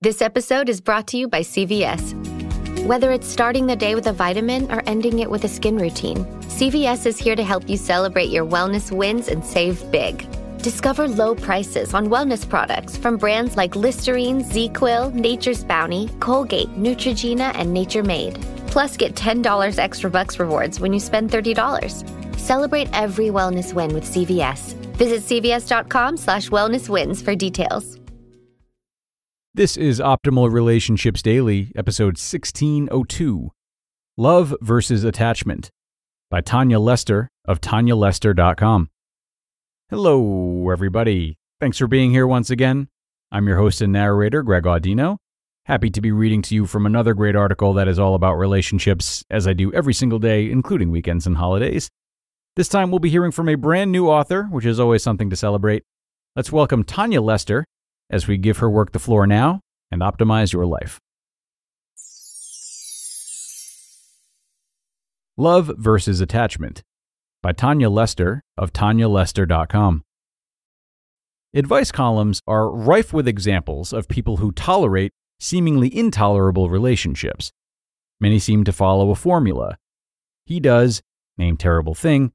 This episode is brought to you by CVS. Whether it's starting the day with a vitamin or ending it with a skin routine, CVS is here to help you celebrate your wellness wins and save big. Discover low prices on wellness products from brands like Listerine, ZzzQuil, Nature's Bounty, Colgate, Neutrogena, and Nature Made. Plus, get $10 extra bucks rewards when you spend $30. Celebrate every wellness win with CVS. Visit cvs.com/wellnesswins for details. This is Optimal Relationships Daily, episode 1602, Love versus Attachment, by Tonya Lester of TonyaLester.com. Hello, everybody. Thanks for being here once again. I'm your host and narrator, Greg Audino. Happy to be reading to you from another great article that is all about relationships, as I do every single day, including weekends and holidays. This time we'll be hearing from a brand new author, which is always something to celebrate. Let's welcome Tonya Lester as we give her work the floor now and optimize your life. Love versus Attachment, by Tonya Lester of TonyaLester.com. Advice columns are rife with examples of people who tolerate seemingly intolerable relationships. Many seem to follow a formula. He does, name terrible thing,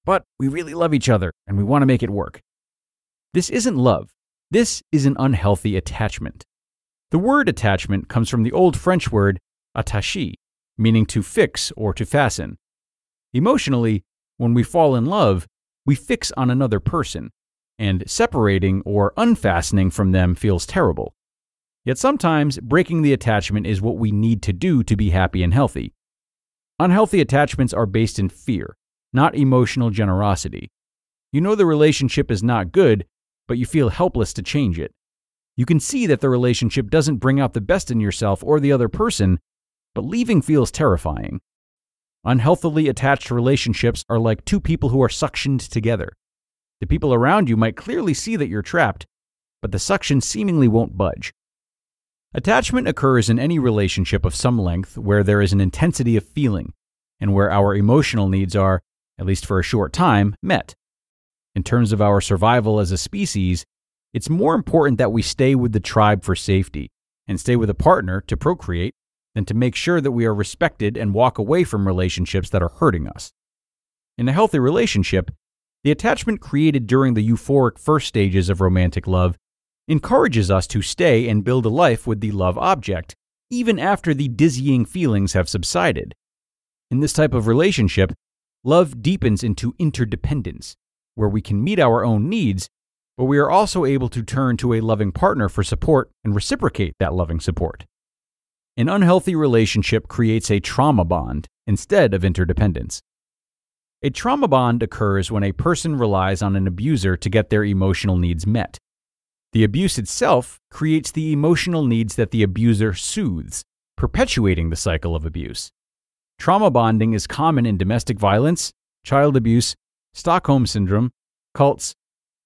but we really love each other and we want to make it work. This isn't love. This is an unhealthy attachment. The word attachment comes from the old French word attacher, meaning to fix or to fasten. Emotionally, when we fall in love, we fix on another person, and separating or unfastening from them feels terrible. Yet sometimes breaking the attachment is what we need to do to be happy and healthy. Unhealthy attachments are based in fear, not emotional generosity. You know the relationship is not good, but you feel helpless to change it. You can see that the relationship doesn't bring out the best in yourself or the other person, but leaving feels terrifying. Unhealthily attached relationships are like two people who are suctioned together. The people around you might clearly see that you're trapped, but the suction seemingly won't budge. Attachment occurs in any relationship of some length where there is an intensity of feeling, and where our emotional needs are, at least for a short time, met. In terms of our survival as a species, it's more important that we stay with the tribe for safety and stay with a partner to procreate than to make sure that we are respected and walk away from relationships that are hurting us. In a healthy relationship, the attachment created during the euphoric first stages of romantic love encourages us to stay and build a life with the love object, even after the dizzying feelings have subsided. In this type of relationship, love deepens into interdependence, where we can meet our own needs, but we are also able to turn to a loving partner for support and reciprocate that loving support. An unhealthy relationship creates a trauma bond instead of interdependence. A trauma bond occurs when a person relies on an abuser to get their emotional needs met. The abuse itself creates the emotional needs that the abuser soothes, perpetuating the cycle of abuse. Trauma bonding is common in domestic violence, child abuse, Stockholm Syndrome, cults,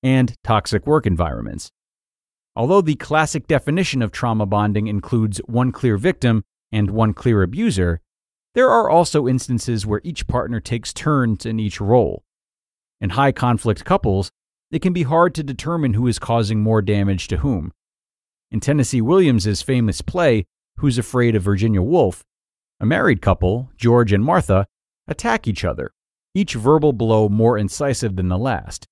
and toxic work environments. Although the classic definition of trauma bonding includes one clear victim and one clear abuser, there are also instances where each partner takes turns in each role. In high-conflict couples, it can be hard to determine who is causing more damage to whom. In Tennessee Williams's famous play, Who's Afraid of Virginia Woolf, a married couple, George and Martha, attack each other, each verbal blow more incisive than the last.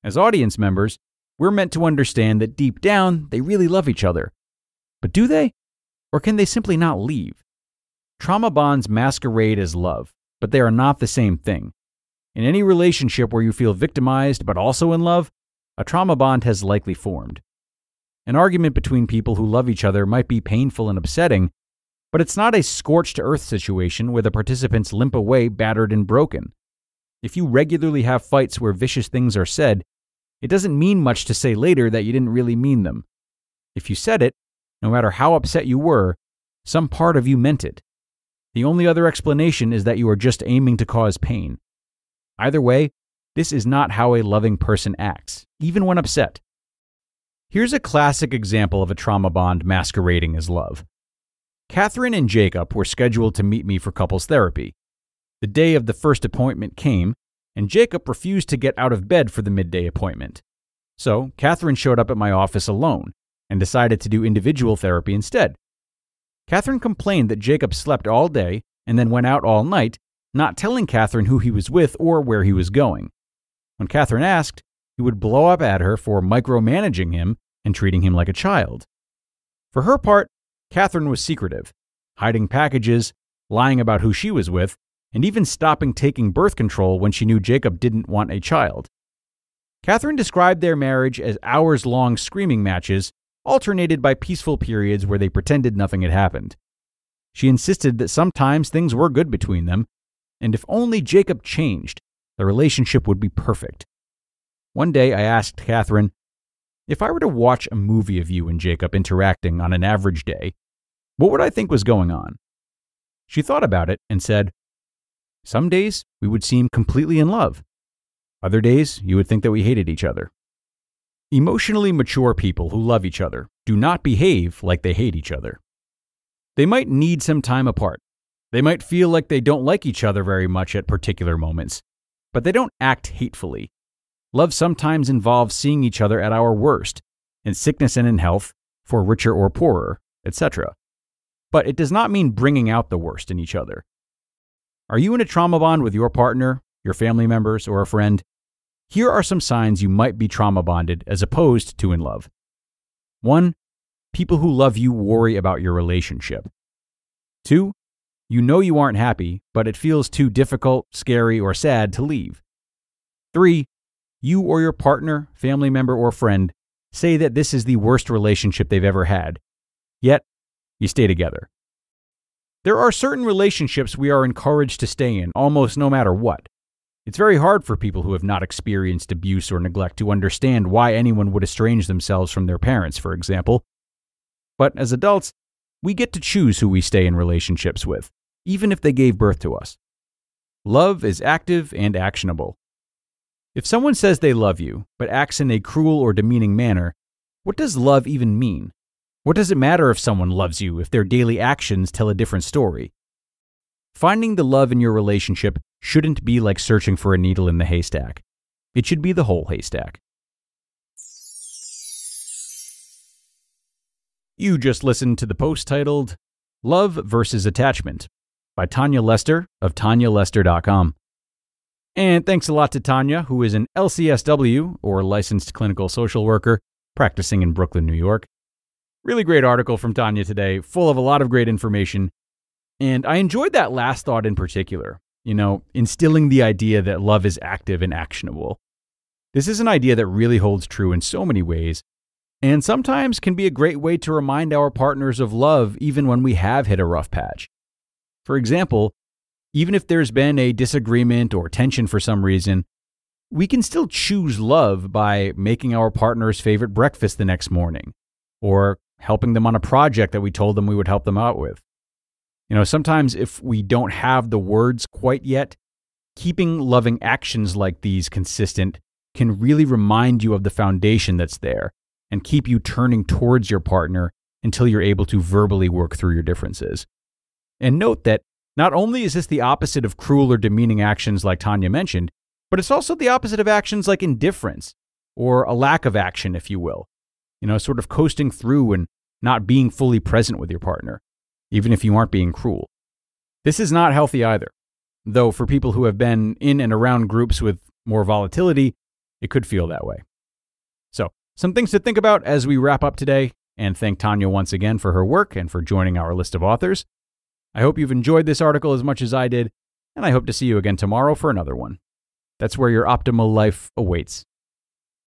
As audience members, we're meant to understand that deep down, they really love each other. But do they? Or can they simply not leave? Trauma bonds masquerade as love, but they are not the same thing. In any relationship where you feel victimized but also in love, a trauma bond has likely formed. An argument between people who love each other might be painful and upsetting, but it's not a scorched-to-earth situation where the participants limp away battered and broken. If you regularly have fights where vicious things are said, it doesn't mean much to say later that you didn't really mean them. If you said it, no matter how upset you were, some part of you meant it. The only other explanation is that you are just aiming to cause pain. Either way, this is not how a loving person acts, even when upset. Here's a classic example of a trauma bond masquerading as love. Catherine and Jacob were scheduled to meet me for couples therapy. The day of the first appointment came, and Jacob refused to get out of bed for the midday appointment. So Catherine showed up at my office alone, and decided to do individual therapy instead. Catherine complained that Jacob slept all day and then went out all night, not telling Catherine who he was with or where he was going. When Catherine asked, he would blow up at her for micromanaging him and treating him like a child. For her part, Catherine was secretive, hiding packages, lying about who she was with, and even stopping taking birth control when she knew Jacob didn't want a child. Catherine described their marriage as hours-long screaming matches, alternated by peaceful periods where they pretended nothing had happened. She insisted that sometimes things were good between them, and if only Jacob changed, the relationship would be perfect. One day I asked Catherine, if I were to watch a movie of you and Jacob interacting on an average day, what would I think was going on? She thought about it and said, some days we would seem completely in love. Other days you would think that we hated each other. Emotionally mature people who love each other do not behave like they hate each other. They might need some time apart. They might feel like they don't like each other very much at particular moments, but they don't act hatefully. Love sometimes involves seeing each other at our worst, in sickness and in health, for richer or poorer, etc. But it does not mean bringing out the worst in each other. Are you in a trauma bond with your partner, your family members, or a friend? Here are some signs you might be trauma bonded as opposed to in love. 1. People who love you worry about your relationship. 2. You know you aren't happy, but it feels too difficult, scary, or sad to leave. 3. You or your partner, family member, or friend say that this is the worst relationship they've ever had, yet you stay together. There are certain relationships we are encouraged to stay in almost no matter what. It's very hard for people who have not experienced abuse or neglect to understand why anyone would estrange themselves from their parents, for example. But as adults, we get to choose who we stay in relationships with, even if they gave birth to us. Love is active and actionable. If someone says they love you, but acts in a cruel or demeaning manner, what does love even mean? What does it matter if someone loves you if their daily actions tell a different story? Finding the love in your relationship shouldn't be like searching for a needle in the haystack. It should be the whole haystack. You just listened to the post titled Love versus Attachment by Tonya Lester of TonyaLester.com. And thanks a lot to Tonya, who is an LCSW, or Licensed Clinical Social Worker, practicing in Brooklyn, New York. Really great article from Tonya today, full of a lot of great information. And I enjoyed that last thought in particular, instilling the idea that love is active and actionable. This is an idea that really holds true in so many ways, and sometimes can be a great way to remind our partners of love even when we have hit a rough patch. For example, even if there's been a disagreement or tension for some reason, we can still choose love by making our partner's favorite breakfast the next morning, or helping them on a project that we told them we would help them out with. Sometimes if we don't have the words quite yet, keeping loving actions like these consistent can really remind you of the foundation that's there and keep you turning towards your partner until you're able to verbally work through your differences. And note that not only is this the opposite of cruel or demeaning actions like Tonya mentioned, but it's also the opposite of actions like indifference or a lack of action, if you will. Sort of coasting through and not being fully present with your partner, even if you aren't being cruel. This is not healthy either, though for people who have been in and around groups with more volatility, it could feel that way. So, some things to think about as we wrap up today, and thank Tonya once again for her work and for joining our list of authors. I hope you've enjoyed this article as much as I did, and I hope to see you again tomorrow for another one. That's where your optimal life awaits.